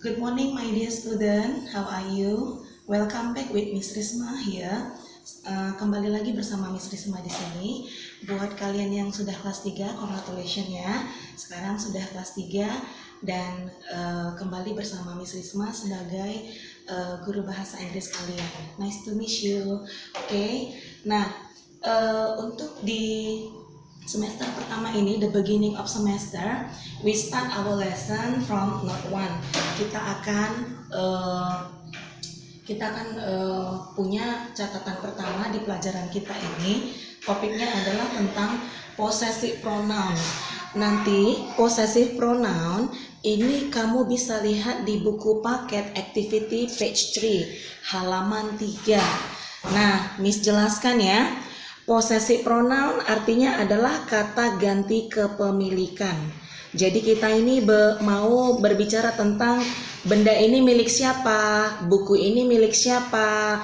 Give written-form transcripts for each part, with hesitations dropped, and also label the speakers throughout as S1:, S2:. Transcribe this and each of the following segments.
S1: Good morning, my dear student. How are you? Welcome back with Miss Risma here. Kembali lagi bersama Miss Risma di sini. Buat kalian yang sudah kelas 3, congratulations ya. Sekarang sudah kelas 3 dan kembali bersama Miss Risma sebagai guru bahasa Inggris kalian. Nice to meet you. Oke. Nah, untuk di semester pertama ini, the beginning of semester, we start our lesson from note 1. Kita akan punya catatan pertama di pelajaran kita ini. Topiknya adalah tentang possessive pronoun. Nanti possessive pronoun ini kamu bisa lihat di buku paket activity page 3 halaman 3. Nah, Miss jelaskan ya. Possessive pronoun artinya adalah kata ganti kepemilikan. Jadi kita ini mau berbicara tentang benda ini milik siapa, buku ini milik siapa,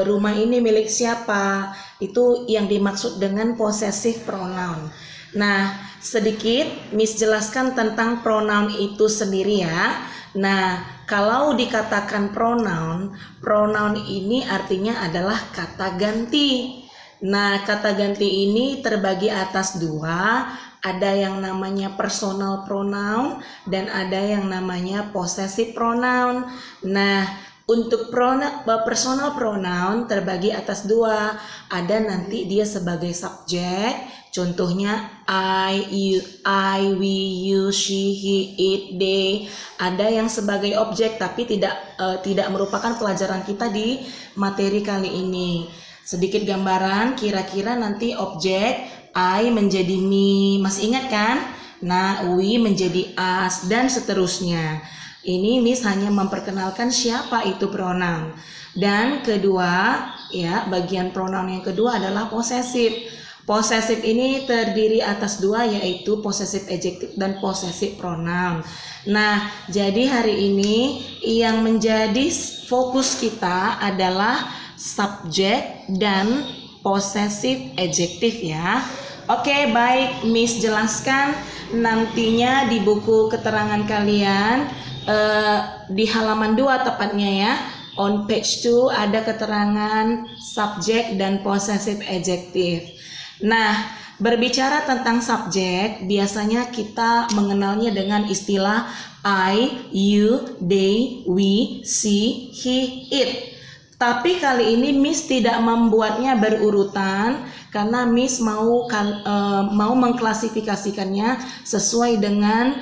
S1: rumah ini milik siapa. Itu yang dimaksud dengan possessive pronoun. Nah, sedikit Miss jelaskan tentang pronoun itu sendiri ya. Nah, kalau dikatakan pronoun ini artinya adalah kata ganti. Nah, kata ganti ini terbagi atas dua, ada yang namanya personal pronoun dan ada yang namanya possessive pronoun. Nah, untuk personal pronoun terbagi atas dua, ada nanti dia sebagai subjek, contohnya I, you, we, you, she, he, it, they. Ada yang sebagai objek tapi tidak merupakan pelajaran kita di materi kali ini. Sedikit gambaran, kira-kira nanti objek I menjadi me, masih ingat kan? Nah, we menjadi us dan seterusnya. Ini Miss hanya memperkenalkan siapa itu pronoun. Dan kedua, ya, bagian pronoun yang kedua adalah possessive. Possessive ini terdiri atas dua, yaitu possessive adjective dan possessive pronoun. Nah, jadi hari ini yang menjadi fokus kita adalah subjek dan possessive adjective ya. Oke, baik, Miss jelaskan nantinya di buku keterangan kalian di halaman 2 tepatnya ya. On page 2 ada keterangan subjek dan possessive adjective. Nah, berbicara tentang subjek, biasanya kita mengenalnya dengan istilah I, you, they, we, she, he, it. Tapi kali ini Miss tidak membuatnya berurutan karena Miss mau mengklasifikasikannya sesuai dengan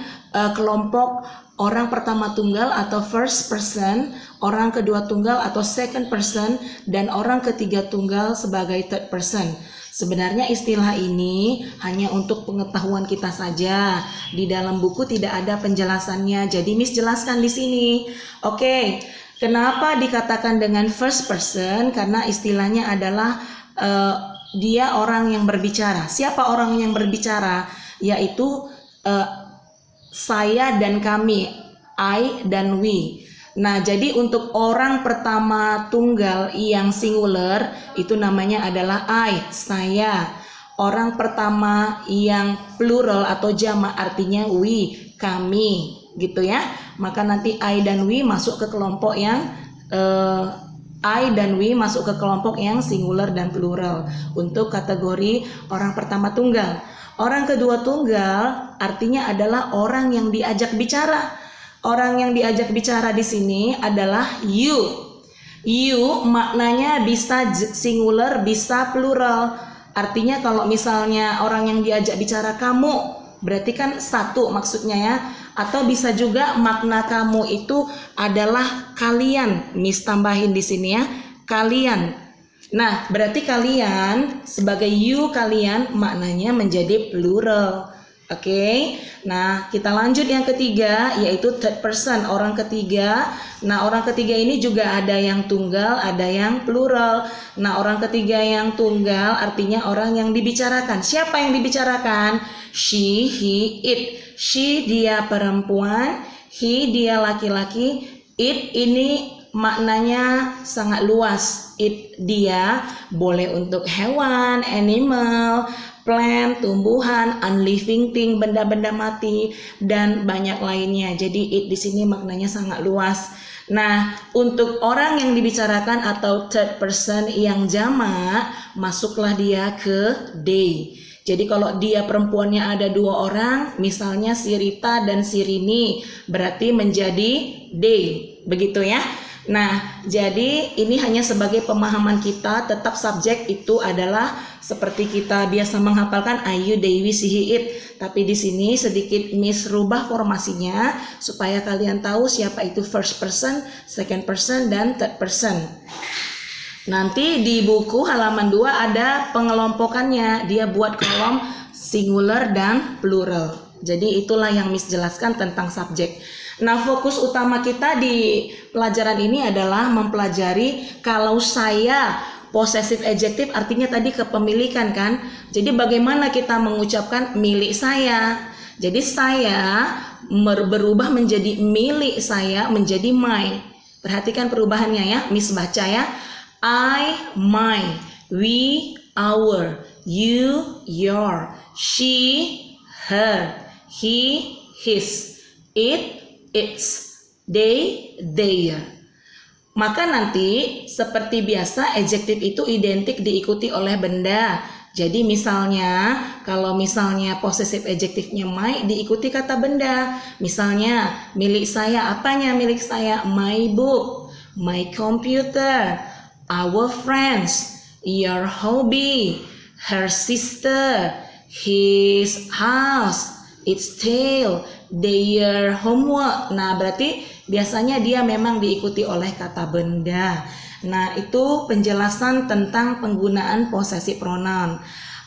S1: kelompok orang pertama tunggal atau first person, orang kedua tunggal atau second person, dan orang ketiga tunggal sebagai third person. Sebenarnya istilah ini hanya untuk pengetahuan kita saja. Di dalam buku tidak ada penjelasannya. Jadi Miss jelaskan di sini. Oke. Kenapa dikatakan dengan first person? Karena istilahnya adalah dia orang yang berbicara. Siapa orang yang berbicara? Yaitu saya dan kami, I dan we. Nah, jadi untuk orang pertama tunggal yang singular itu namanya adalah I, saya. Orang pertama yang plural atau jamak artinya we, kami, gitu ya. Maka nanti I dan we masuk ke kelompok yang singular dan plural untuk kategori orang pertama tunggal. Orang kedua tunggal artinya adalah orang yang diajak bicara. Orang yang diajak bicara di sini adalah you. You maknanya bisa singular, bisa plural. Artinya kalau misalnya orang yang diajak bicara kamu, berarti kan satu maksudnya ya. Atau bisa juga makna kamu itu adalah kalian. Miss tambahin di sini ya, kalian. Nah, berarti kalian sebagai you, kalian maknanya menjadi plural. Oke. Nah, kita lanjut yang ketiga, yaitu third person, orang ketiga. Nah, orang ketiga ini juga ada yang tunggal, ada yang plural. Nah, orang ketiga yang tunggal artinya orang yang dibicarakan. Siapa yang dibicarakan? She, he, it. She dia perempuan, he dia laki-laki, it ini maknanya sangat luas. Dia boleh untuk hewan, animal, plant, tumbuhan, unliving thing, benda-benda mati, dan banyak lainnya. Jadi it di sini maknanya sangat luas. Nah, untuk orang yang dibicarakan atau third person yang jamak, masuklah dia ke they. Jadi kalau dia perempuannya ada 2 orang, misalnya si Rita dan si Rini, berarti menjadi they. Begitu ya. Nah, jadi ini hanya sebagai pemahaman kita, tetap subjek itu adalah seperti kita biasa menghafalkan Ayu, Dewi, Si, It. Tapi di sini sedikit Miss rubah formasinya supaya kalian tahu siapa itu first person, second person, dan third person. Nanti di buku halaman 2 ada pengelompokannya. Dia buat kolom singular dan plural. Jadi itulah yang Miss jelaskan tentang subjek. Nah, fokus utama kita di pelajaran ini adalah mempelajari kalau saya possessive adjective artinya tadi kepemilikan kan. Jadi bagaimana kita mengucapkan milik saya. Jadi saya berubah menjadi milik saya, menjadi my. Perhatikan perubahannya ya, Miss baca ya. I, my, we, our, you, your, she, her, he, his, it, its, they, their. Maka nanti seperti biasa adjektif itu identik diikuti oleh benda. Jadi misalnya kalau misalnya possessive adjektifnya my diikuti kata benda. Misalnya milik saya, apanya milik saya? My book, my computer, our friends, your hobby, her sister, his house, its tail, their homework. Nah, berarti biasanya dia memang diikuti oleh kata benda. Nah, itu penjelasan tentang penggunaan possessive pronoun.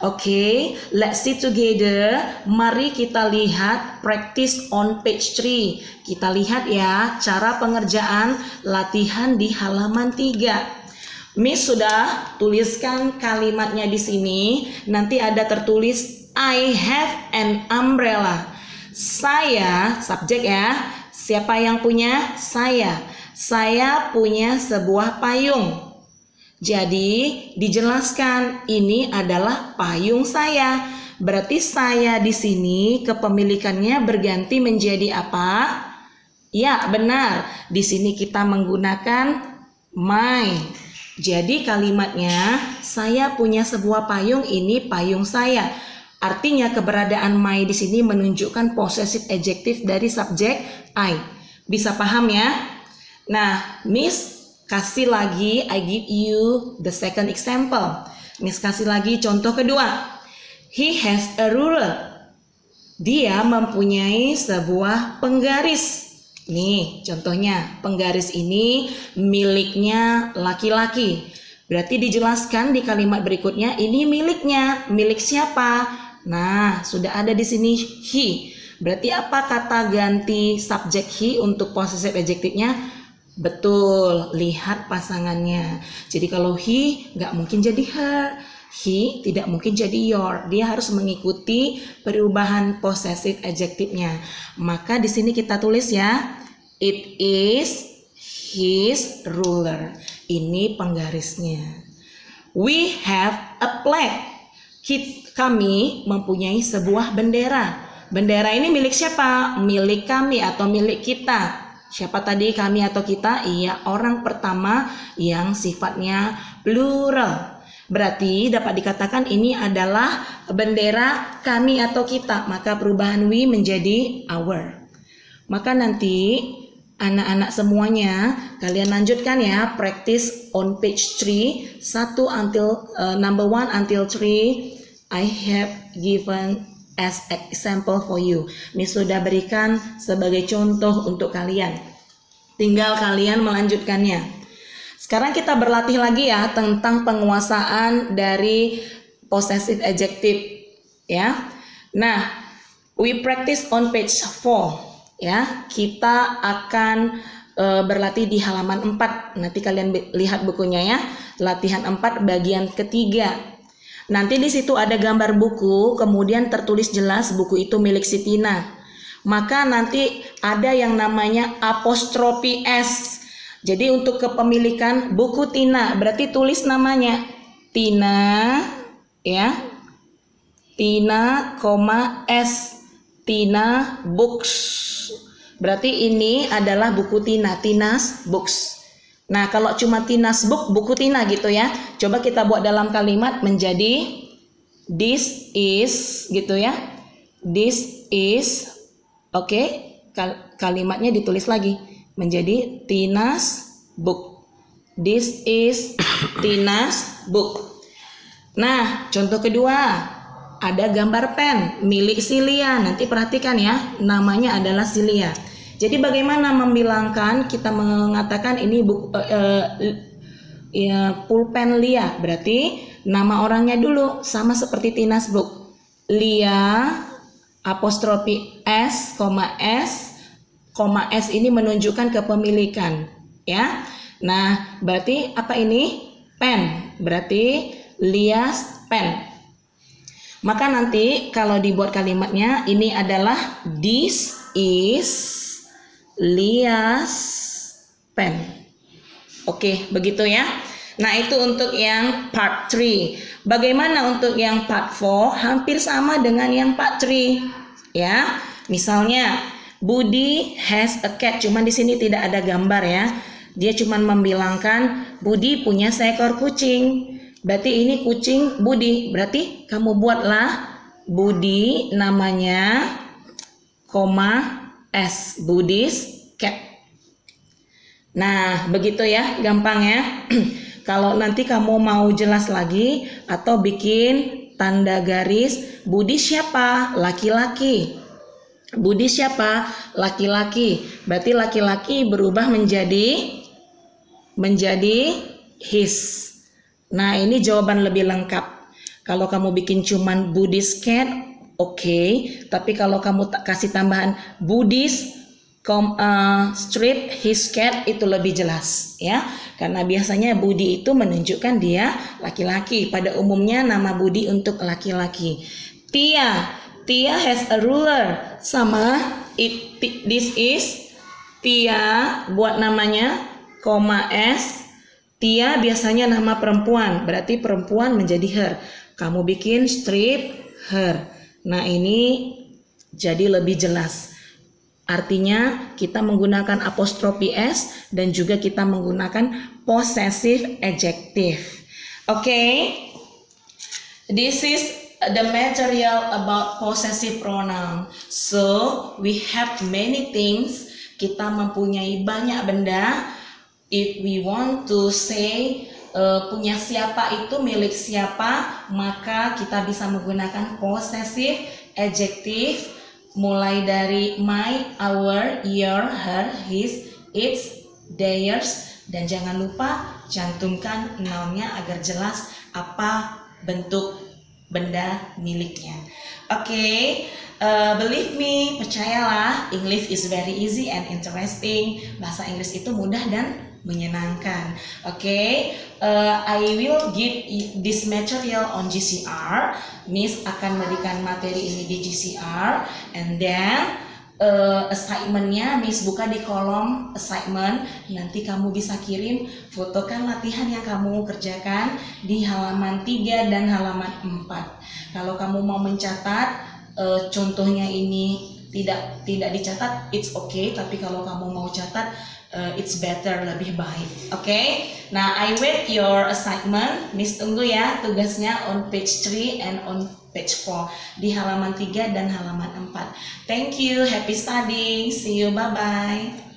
S1: Oke, let's see together. Mari kita lihat practice on page 3. Kita lihat ya cara pengerjaan latihan di halaman 3. Miss sudah tuliskan kalimatnya di sini. Nanti ada tertulis I have an umbrella. Saya, subjek ya. Siapa yang punya? Saya. Saya punya sebuah payung. Jadi dijelaskan ini adalah payung saya. Berarti saya di sini kepemilikannya berganti menjadi apa? Ya, benar. Di sini kita menggunakan my. Jadi kalimatnya saya punya sebuah payung, ini payung saya. Artinya keberadaan my di sini menunjukkan possessive adjective dari subjek I. Bisa paham ya? Nah, Miss kasih lagi, I give you the second example. Miss kasih lagi contoh kedua. He has a ruler. Dia mempunyai sebuah penggaris. Nih, contohnya, penggaris ini miliknya laki-laki. Berarti dijelaskan di kalimat berikutnya, ini miliknya. Milik siapa? Nah, sudah ada di sini he. Berarti apa kata ganti subjek he untuk possessive adjektifnya? Betul, lihat pasangannya. Jadi kalau he nggak mungkin jadi her, he tidak mungkin jadi your. Dia harus mengikuti perubahan possessive adjektifnya. Maka di sini kita tulis ya, it is his ruler. Ini penggarisnya. We have a flag. Kami mempunyai sebuah bendera. Bendera ini milik siapa? Milik kami atau milik kita. Siapa tadi, kami atau kita? Iya, orang pertama yang sifatnya plural. Berarti dapat dikatakan ini adalah bendera kami atau kita. Maka perubahan we menjadi our. Maka nanti anak-anak semuanya kalian lanjutkan ya, practice on page 3, number 1 until 3. I have given as example for you. Miss sudah berikan sebagai contoh untuk kalian. Tinggal kalian melanjutkannya. Sekarang kita berlatih lagi ya tentang penguasaan dari possessive adjective ya. Nah, we practice on page 4 ya. Kita akan berlatih di halaman 4. Nanti kalian lihat bukunya ya. Latihan 4 bagian ketiga. Nanti di situ ada gambar buku, kemudian tertulis jelas buku itu milik si Tina. Maka nanti ada yang namanya apostrofi S. Jadi untuk kepemilikan buku Tina, berarti tulis namanya Tina, ya. Tina, S, Tina Books. Berarti ini adalah buku Tina, Tina's Books. Nah, kalau cuma Tina's Book, buku Tina gitu ya. Coba kita buat dalam kalimat menjadi this is gitu ya. This is, oke, kalimatnya ditulis lagi menjadi Tina's Book. This is Tina's Book. Nah, contoh kedua, ada gambar pen milik Silia. Nanti perhatikan ya, namanya adalah Silia. Jadi bagaimana membilangkan, kita mengatakan ini pulpen Lia, berarti nama orangnya dulu sama seperti Tina's Book. Lia apostrofi S, S ini menunjukkan kepemilikan, ya. Nah, berarti apa ini? Pen, berarti Lia's pen. Maka nanti kalau dibuat kalimatnya ini adalah this is Lia's pen. Oke, begitu ya. Nah, itu untuk yang part 3. Bagaimana untuk yang part 4? Hampir sama dengan yang part 3. Ya. Misalnya, Budi has a cat. Cuman di sini tidak ada gambar ya. Dia cuman membilangkan Budi punya seekor kucing. Berarti ini kucing Budi. Berarti kamu buatlah Budi namanya S, Budi's cat. Nah, begitu ya, gampang ya. Kalau nanti kamu mau jelas lagi atau bikin tanda garis, Budi siapa? Laki-laki. Budi siapa? Laki-laki. Berarti laki-laki berubah menjadi his. Nah, ini jawaban lebih lengkap. Kalau kamu bikin cuman Budi's cat, oke. Tapi kalau kamu kasih tambahan Budi's street his cat, itu lebih jelas ya. Karena biasanya Budi itu menunjukkan dia laki-laki. Pada umumnya nama Budi untuk laki-laki. Tia has a ruler. Sama this is Tia, buat namanya S. Tia biasanya nama perempuan, berarti perempuan menjadi her. Kamu bikin strip her. Nah, ini jadi lebih jelas. Artinya kita menggunakan apostrofi S dan juga kita menggunakan possessive adjective. Okay? This is the material about possessive pronoun. So, we have many things. Kita mempunyai banyak benda. If we want to say punya siapa itu milik siapa, maka kita bisa menggunakan possessive adjective. Mulai dari my, our, your, her, his, its, theirs, dan jangan lupa cantumkan nounnya agar jelas apa bentuk benda miliknya. Oke, believe me, percayalah, English is very easy and interesting. Bahasa Inggris itu mudah dan menyenangkan. Oke, I will give this material on GCR. Miss akan memberikan materi ini di GCR, and then assignmentnya Miss buka di kolom assignment. Nanti kamu bisa kirim fotokan latihan yang kamu kerjakan di halaman 3 dan halaman 4. Kalau kamu mau mencatat contohnya ini tidak dicatat, it's okay. Tapi kalau kamu mau catat, it's better, lebih baik. Okay? Nah, I wait your assignment. Miss tunggu ya tugasnya on page 3 and on page 4 di halaman 3 dan halaman 4. Thank you, happy studying. See you, bye-bye.